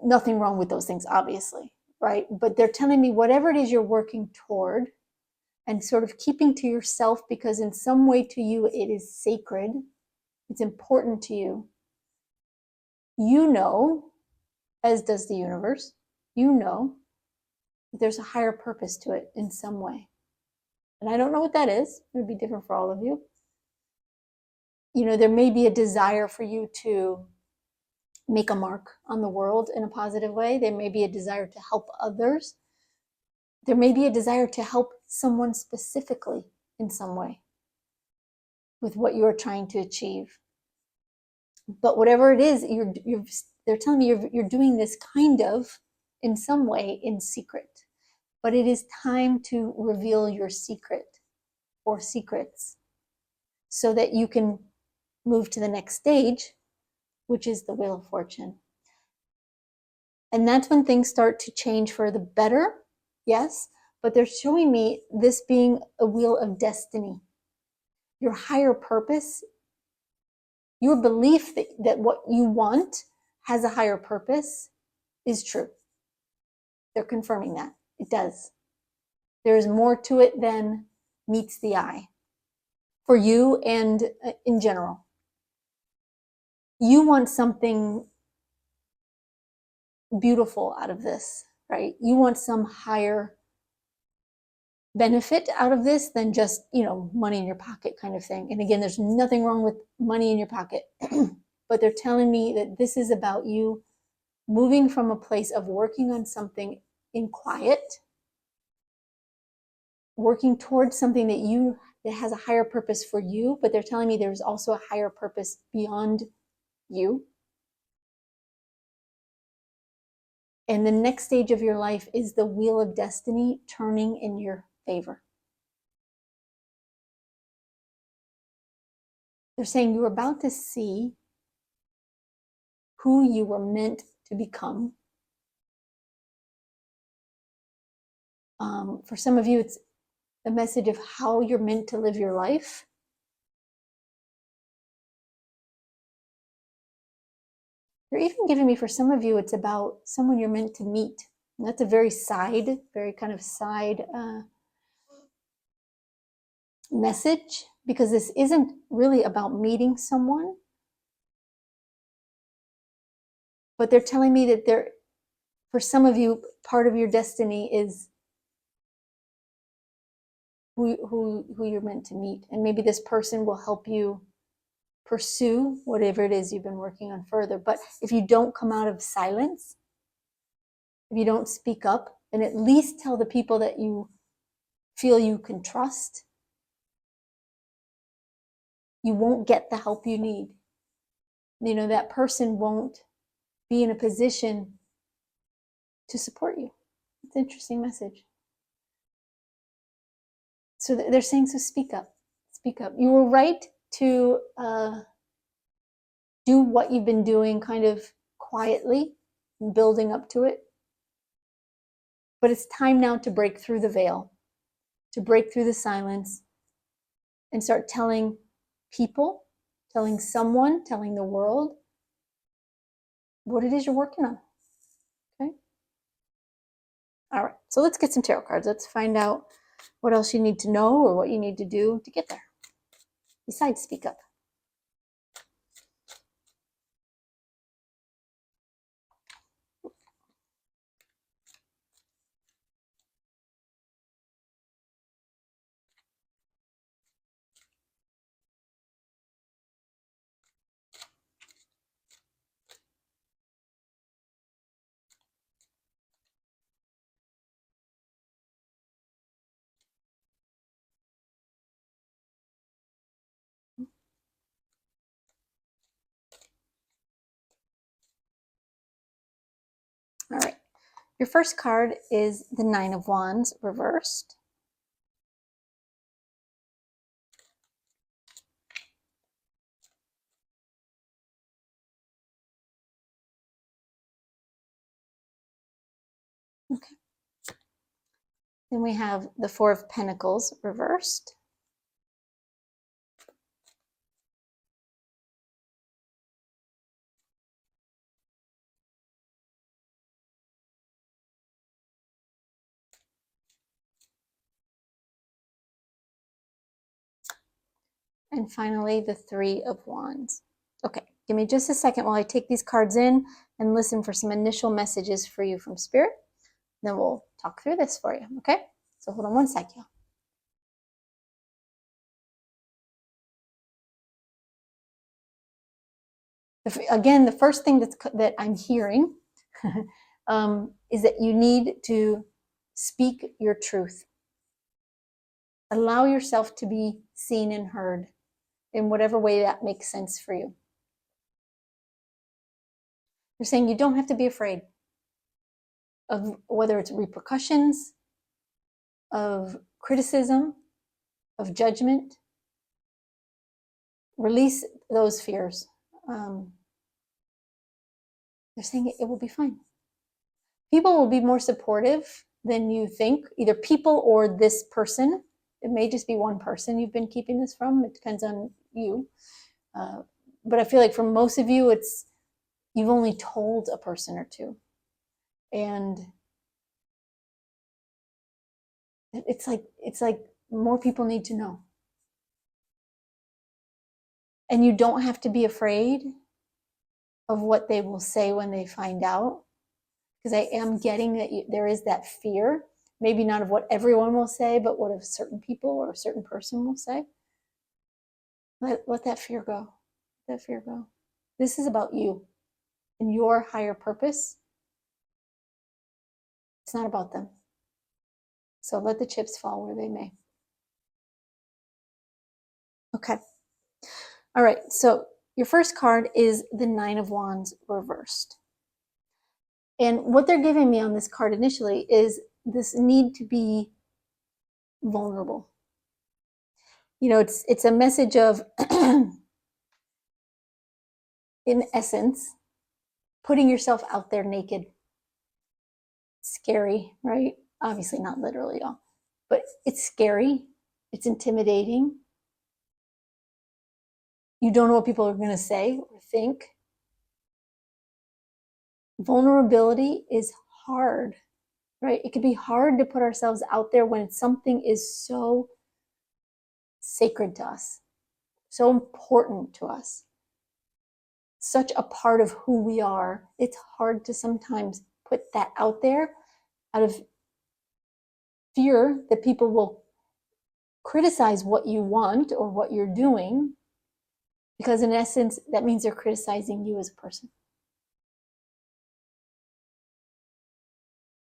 Nothing wrong with those things, obviously, right? But they're telling me whatever it is you're working toward and sort of keeping to yourself, because in some way to you it is sacred, it's important to you. You know, as does the universe, you know that there's a higher purpose to it in some way. And I don't know what that is. It would be different for all of you. There may be a desire for you to make a mark on the world in a positive way. There may be a desire to help others. There may be a desire to help someone specifically in some way with what you are trying to achieve. But whatever it is, they're telling me you're doing this kind of, in some way, in secret. But it is time to reveal your secret or secrets so that you can move to the next stage, which is the Wheel of Fortune. And that's when things start to change for the better, yes, but they're showing me this being a wheel of destiny. Your higher purpose, your belief that what you want has a higher purpose is true. They're confirming that. It does. There's more to it than meets the eye for you and in general. You want something beautiful out of this, right? You want some higher benefit out of this than just, money in your pocket kind of thing. And again, there's nothing wrong with money in your pocket, but they're telling me that this is about you moving from a place of working on something in quiet, working towards something that has a higher purpose for you, but they're telling me there's also a higher purpose beyond you. And the next stage of your life is the wheel of destiny turning in your favor. They're saying you're about to see who you were meant to become. For some of you, it's a message of how you're meant to live your life. They're even giving me, for some of you, it's about someone you're meant to meet. And that's a very kind of side message, because this isn't really about meeting someone. But they're telling me that for some of you, part of your destiny is who you're meant to meet. And maybe this person will help you pursue whatever it is you've been working on further. But if you don't come out of silence, if you don't speak up, and at least tell the people that you feel you can trust, you won't get the help you need. You know, that person won't be in a position to support you. It's an interesting message. So they're saying, so speak up. Speak up. You were right to do what you've been doing kind of quietly, building up to it. But it's time now to break through the veil, to break through the silence, and start telling people, telling someone, telling the world what it is you're working on. Okay? All right, so let's get some tarot cards. Let's find out what else you need to know or what you need to do to get there, besides speak up. All right, your first card is the Nine of Wands reversed. Okay. Then we have the Four of Pentacles reversed. And finally, the Three of Wands. Okay, give me just a second while I take these cards in and listen for some initial messages for you from Spirit. Then we'll talk through this for you, okay? So hold on one sec, y'all. Again, the first thing that I'm hearing is that you need to speak your truth. Allow yourself to be seen and heard in whatever way that makes sense for you. You're saying you don't have to be afraid of whether it's repercussions, of criticism, of judgment. Release those fears. They're saying it will be fine. People will be more supportive than you think, either people or this person. It may just be one person you've been keeping this from. It depends on you. But I feel like for most of you, you've only told a person or two. And it's like more people need to know. And you don't have to be afraid of what they will say when they find out. Because I am getting that there is that fear, maybe not of what everyone will say, but what a certain people or a certain person will say. Let that fear go. Let that fear go. This is about you and your higher purpose. It's not about them. So let the chips fall where they may. Okay. All right. So your first card is the Nine of Wands reversed. And what they're giving me on this card initially is this need to be vulnerable. You know, it's a message of, in essence, putting yourself out there naked. Scary, right? Obviously not literally, y'all, but it's scary. It's intimidating. You don't know what people are going to say or think. Vulnerability is hard, right? It can be hard to put ourselves out there when something is so sacred to us, so important to us, such a part of who we are. It's hard to sometimes put that out there out of fear that people will criticize what you want or what you're doing, because in essence, that means they're criticizing you as a person.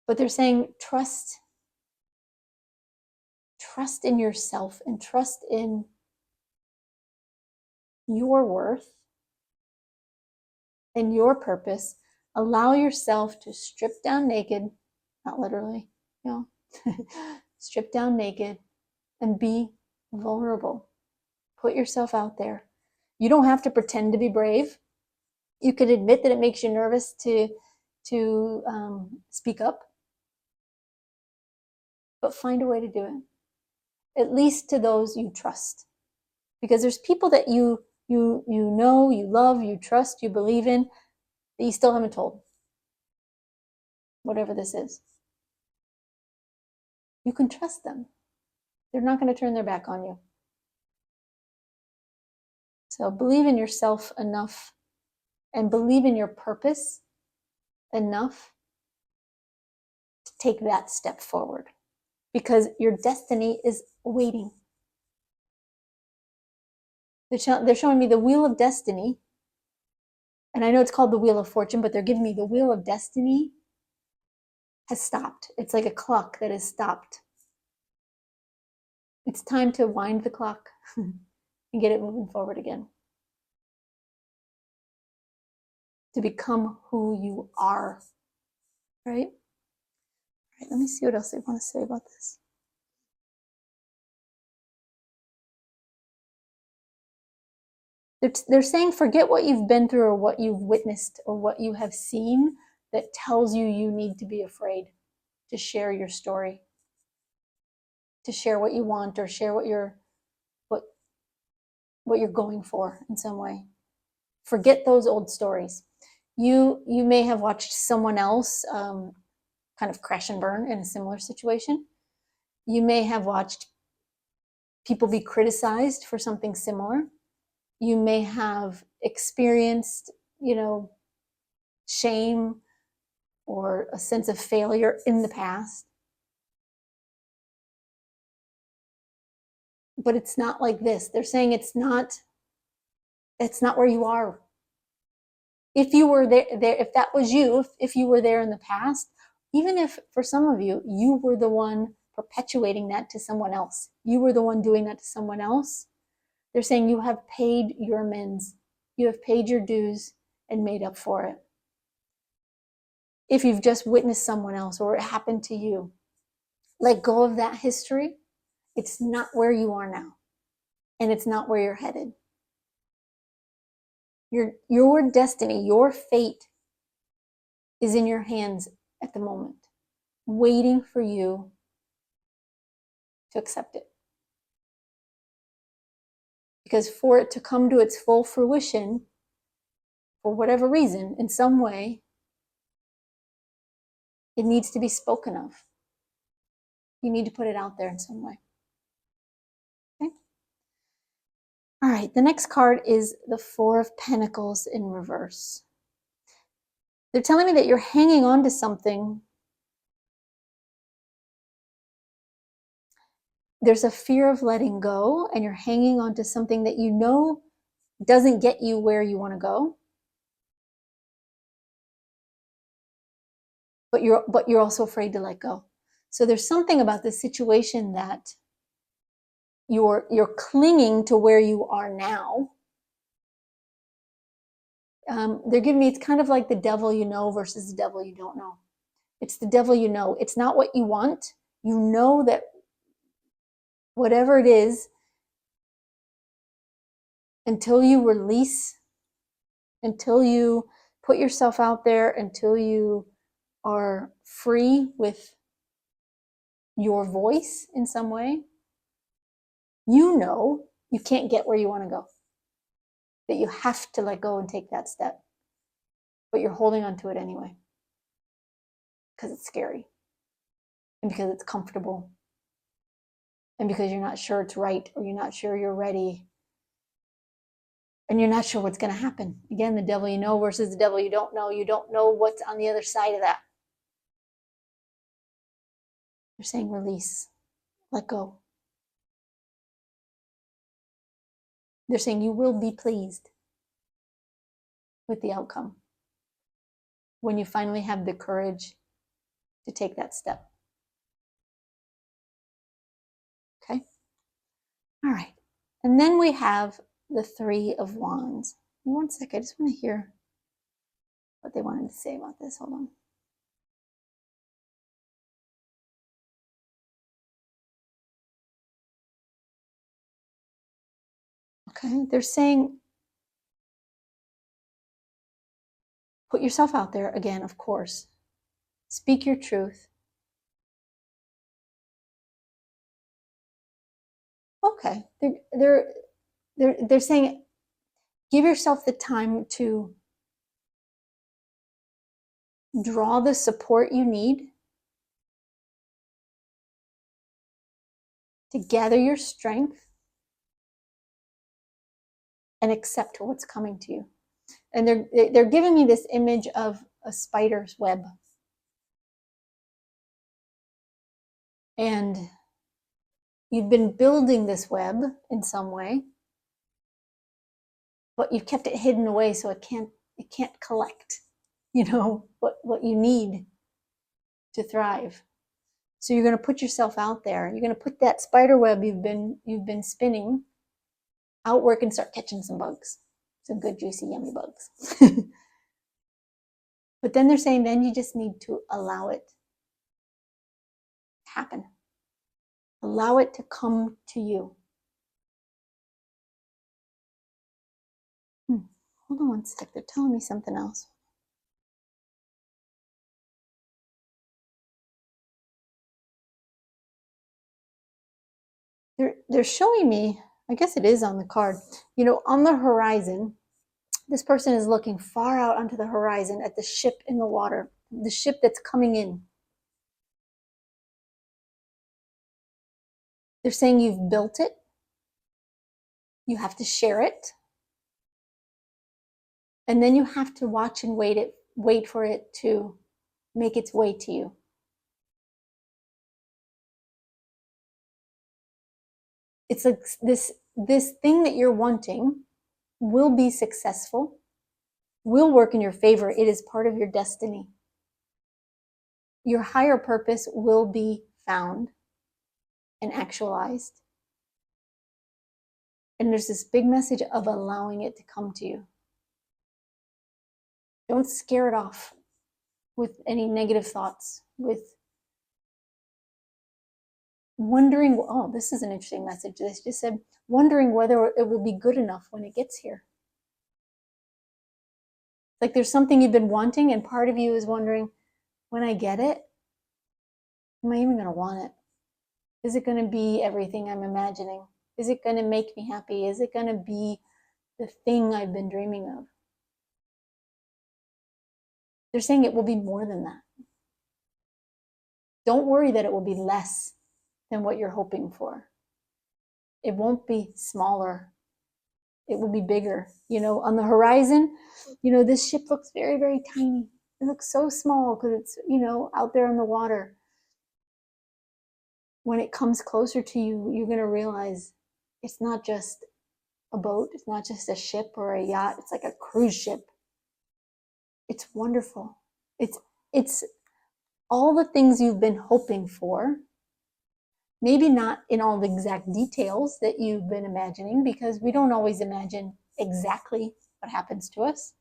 But they're saying trust in yourself and trust in your worth and your purpose. Allow yourself to strip down naked, not literally, you know, strip down naked and be vulnerable. Put yourself out there. You don't have to pretend to be brave. You could admit that it makes you nervous to speak up, but find a way to do it, at least to those you trust. Because there's people that you know, you love, you trust, you believe in, that you still haven't told. Whatever this is. You can trust them. They're not going to turn their back on you. So believe in yourself enough and believe in your purpose enough to take that step forward, because your destiny is waiting. They're showing me the Wheel of Destiny, and I know it's called the Wheel of Fortune, but they're giving me the Wheel of Destiny has stopped. It's like a clock that has stopped. It's time to wind the clock and get it moving forward again. To become who you are, right? All right, let me see what else they want to say about this. They're saying forget what you've been through or what you've witnessed or what you have seen that tells you you need to be afraid to share your story, to share what you want or share what you're going for in some way. Forget those old stories. You may have watched someone else kind of crash and burn in a similar situation. You may have watched people be criticized for something similar. You may have experienced, shame or a sense of failure in the past. But it's not like this. They're saying it's not where you are. If you were there, if that was you, if you were there in the past, even if for some of you, you were the one perpetuating that to someone else, you were the one doing that to someone else, they're saying you have paid your amends. You have paid your dues and made up for it. If you've just witnessed someone else or it happened to you, let go of that history. It's not where you are now, and it's not where you're headed. Your destiny, your fate is in your hands at the moment, waiting for you to accept it. Because for it to come to its full fruition, for whatever reason, in some way, it needs to be spoken of. You need to put it out there in some way. Okay? All right, the next card is the Four of Pentacles in reverse. They're telling me that you're hanging on to something. There's a fear of letting go, and you're hanging on to something that you know doesn't get you where you want to go. But you're also afraid to let go. So there's something about this situation that you're clinging to where you are now, they're giving me, it's kind of like the devil you know versus the devil you don't know. It's the devil you know. It's not what you want. You know that whatever it is, until you release, until you put yourself out there, until you are free with your voice in some way, you know you can't get where you want to go. That you have to let go and take that step. But you're holding on to it anyway. Because it's scary. And because it's comfortable. And because you're not sure it's right, or you're not sure you're ready. And you're not sure what's going to happen. Again, the devil you know versus the devil you don't know. You don't know what's on the other side of that. They're saying release. Let go. They're saying you will be pleased with the outcome when you finally have the courage to take that step. Okay? All right. And then we have the Three of Wands. One second, I just want to hear what they wanted to say about this. Hold on. Okay, they're saying put yourself out there again, of course. Speak your truth. Okay, they're saying give yourself the time to draw the support you need, to gather your strength, and accept what's coming to you. And they're giving me this image of a spider's web. And you've been building this web in some way, but you've kept it hidden away so it can't collect, what you need to thrive. So you're going to put yourself out there. You're going to put that spider web you've been spinning out, work, and start catching some bugs, some good, juicy, yummy bugs. But then they're saying then you just need to allow it to happen. Allow it to come to you. Hold on one sec. They're telling me something else. They're showing me, I guess it is on the card, on the horizon, this person is looking far out onto the horizon at the ship in the water, the ship that's coming in. They're saying you've built it. You have to share it. And then you have to watch and wait for it to make its way to you. It's like this thing that you're wanting will be successful, will work in your favor. It is part of your destiny. Your higher purpose will be found and actualized. And there's this big message of allowing it to come to you. Don't scare it off with any negative thoughts, with wondering, oh, this is an interesting message. They just said, wondering whether it will be good enough when it gets here. Like there's something you've been wanting, and part of you is wondering, when I get it, am I even going to want it? Is it going to be everything I'm imagining? Is it going to make me happy? Is it going to be the thing I've been dreaming of? They're saying it will be more than that. Don't worry that it will be less than what you're hoping for. It won't be smaller. It will be bigger. On the horizon, this ship looks very, very tiny. It looks so small because it's, out there on the water. When it comes closer to you, you're going to realize it's not just a boat. It's not just a ship or a yacht. It's like a cruise ship. It's wonderful. It's all the things you've been hoping for. Maybe not in all the exact details that you've been imagining, because we don't always imagine exactly what happens to us.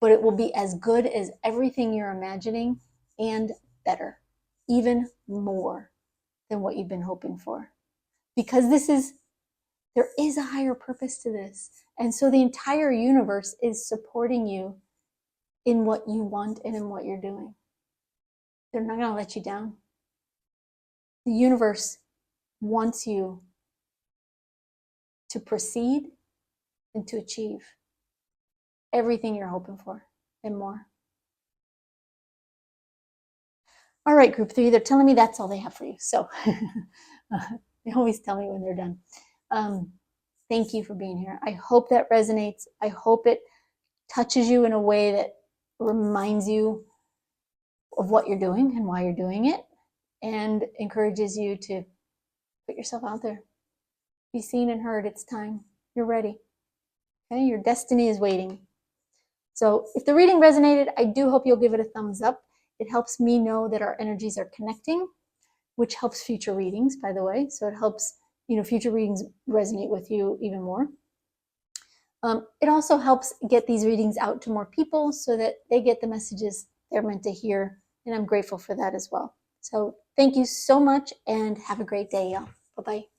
but it will be as good as everything you're imagining and better, even more than what you've been hoping for. Because there is a higher purpose to this. And so the entire universe is supporting you in what you want and in what you're doing. They're not going to let you down. The universe wants you to proceed and to achieve everything you're hoping for and more. All right, group 3, they're telling me that's all they have for you. So they always tell me when they're done. Thank you for being here. I hope that resonates. I hope it touches you in a way that reminds you of what you're doing and why you're doing it, and encourages you to put yourself out there. Be seen and heard. It's time. You're ready. Okay, your destiny is waiting. So if the reading resonated, I do hope you'll give it a thumbs up. It helps me know that our energies are connecting, which helps future readings, by the way. So it helps, future readings resonate with you even more. It also helps get these readings out to more people so that they get the messages they're meant to hear. And I'm grateful for that as well. So thank you so much and have a great day, y'all. Bye-bye.